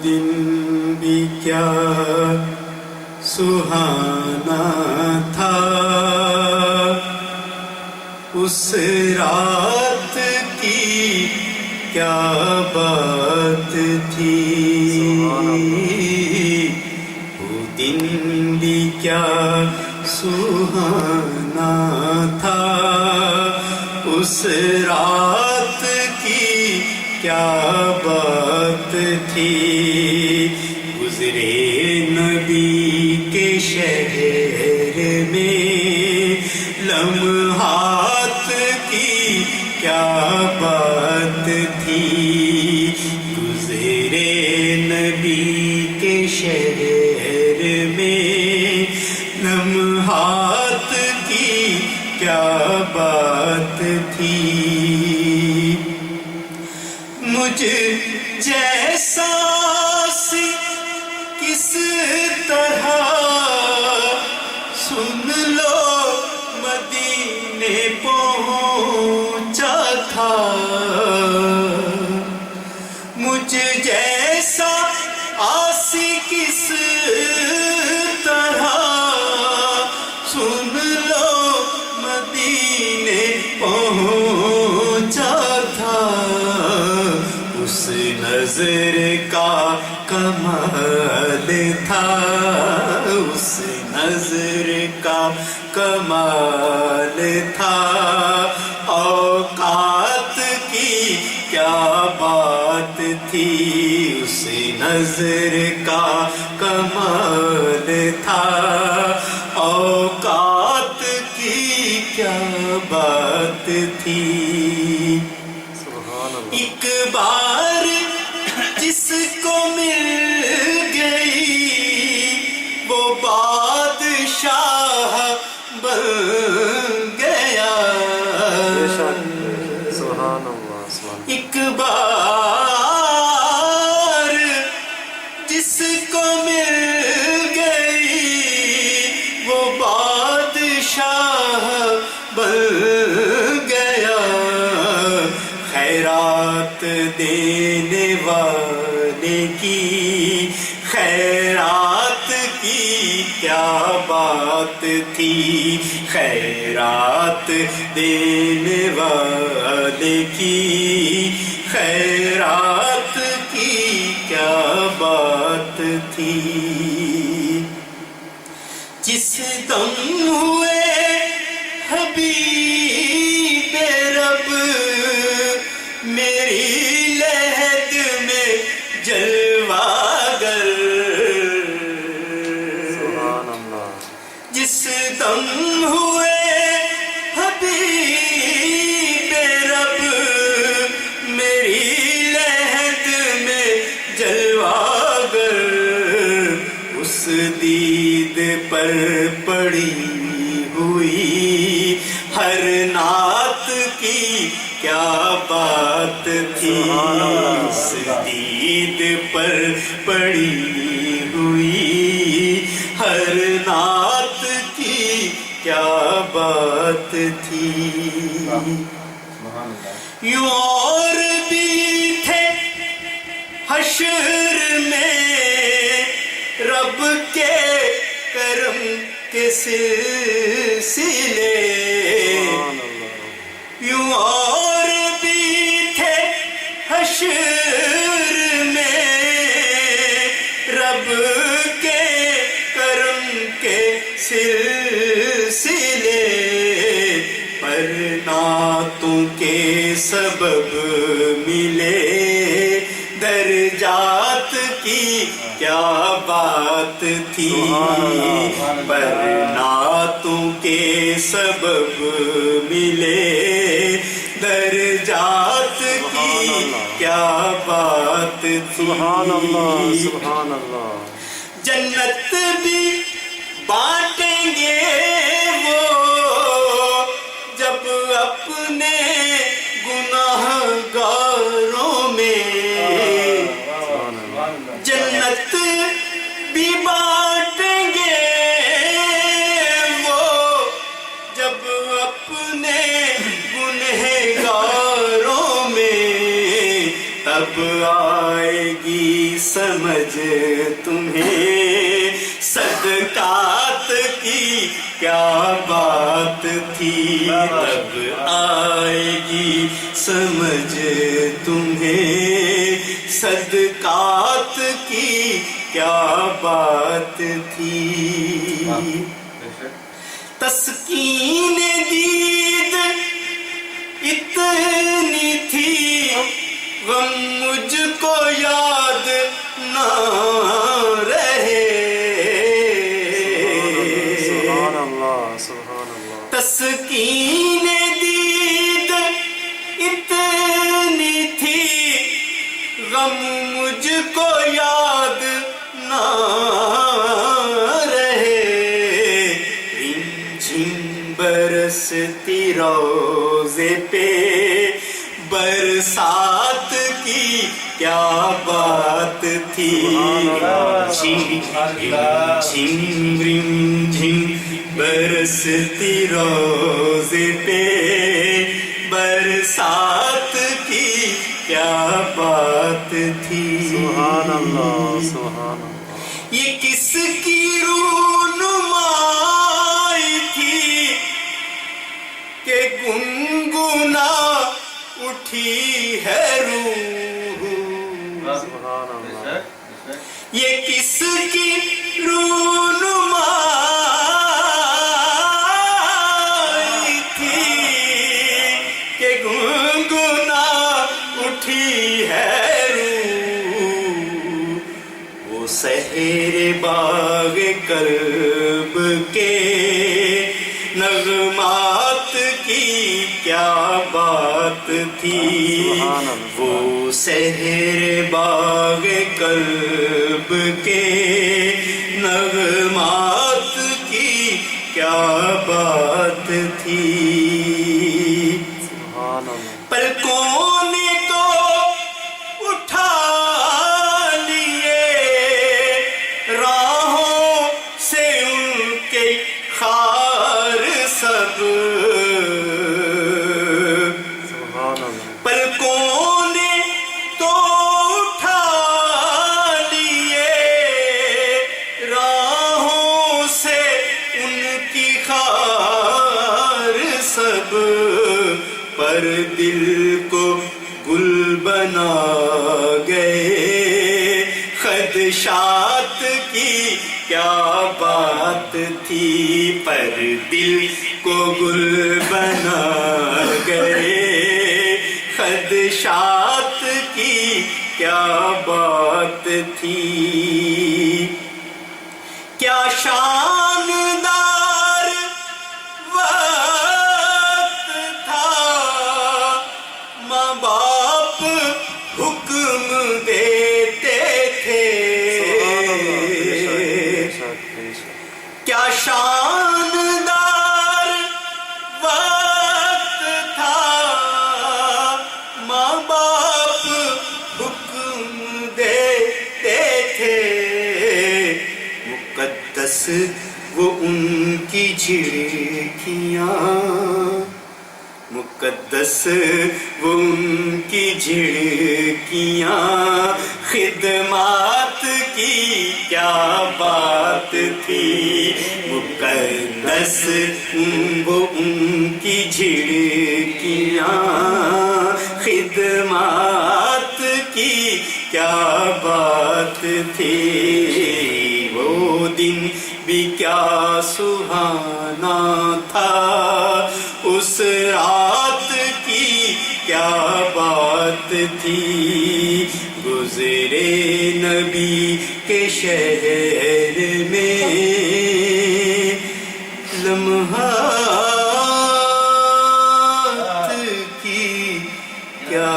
دن بھی کیا سہانا تھا، اس رات کی کیا بات تھی، وہ دن بھی کیا سہانا تھا، اس رات کی کیا بات تھی، گزرے نبی کے شہر میں لمحات کی کیا بات تھی، گزرے نبی کے شہر میں لمحات کی کیا بات تھی، مجھ جیسا سی کس طرح سن لو مدینے پہنچا تھا، مجھ جیسا آسی کس طرح سن لو مدینے پہنچا تھا، اس نظر کا کمال تھا، اس نظر کا کمال تھا، اوقات کی کیا بات تھی، اس نظر کا کمال تھا، اوقات کی کیا بات تھی، ایک بار جس کو مل گئی وہ بادشاہ بن گیا، ایک بار جس کو مل گئی وہ بادشاہ بن گیا، خیرات دینے والے کی خیرات کی کیا بات تھی، خیرات دینے والے کی خیرات کی کیا بات تھی، جس دم ہوئے حبیب رب میری لحد میں جلوہ گر، جس دم ہوئے حبیب رب میری لحد میں جلوہ گر، اس دید پر پڑی ہوئی ہر نعت کی کیا بات تھی، اس دید پر پڑی ہوئی ہر نعت کی کیا بات تھی، یوں اور بھی تھے حشر میں رب کے کرم کے سلسلے، یوں اور بھی تھے حشر میں رب کے کرم کے سلسلے، پر نعتوں کے سبب ملے درجات کی کیا بات تھی، پر نعتوں کے سبب ملے درجات کی کیا بات تھی، جنت بھی بانٹیں گے وہ جب اپنے گناہ گاروں میں، جنت بھی بانٹیں گے وہ جب اپنے گنہگاروں میں، تب آئے گی سمجھ تمہیں صدقات کی کیا بات تھی، تب آئے گی سمجھ تمہیں صدقات کی کیا بات تھی۔ تسکین دید اتنی تھی، غم مجھ کو یاد نہ رہے۔ سبحان اللہ سبحان اللہ۔ تسکین دید اتنی تھی، غم مجھ کو یاد نہ رہے۔ رمجھم برستی روزے پہ برسات کی کیا بات تھی، رمجھم رمجھم برستی روزے پہ برسات کی کیا بات تھی۔ سبحان اللہ سبحان اللہ۔ یہ کس کی رونمائی تھی کہ گنگنا اٹھی ہے روح، سبحان اللہ۔ یہ کس کی رونمائی تھی کہ گنگنا اٹھی ہے روح، وہ سحر باغ کرب کے نغمات کی کیا بات تھی، وہ سحر باغ کرب کے نغمات کی کیا بات تھی۔ سبحان اللہ۔ پلکوں نے تو اٹھا لیے راہوں سے ان کے خار سب، سبحان اللہ۔ پلکوں نے تو اٹھا لیے راہوں سے ان کی خار سب، پر دل کو گل بنا گئے خدشات کی کیا بات تھی، پر دل کو گل بنا گئے خدشات کی کیا بات تھی۔ کیا شاندار وقت تھا، ماں باپ حکم دیتے تھے، کیا شاندار وقت تھا، ماں باپ حکم دیتے تھے، مقدس وہ ان کی جھڑکیاں، مقدس وہ ان کی جھڑکیاں، خدمات کی کیا بات تھی، مقدس وہ ان کی جھڑکیاں، خدمات کی کیا بات تھی۔ وہ دن بھی کیا سہانا تھا، اس رات کی کیا بات تھی، گزرے نبی کے شہر میں لمحات کی کیا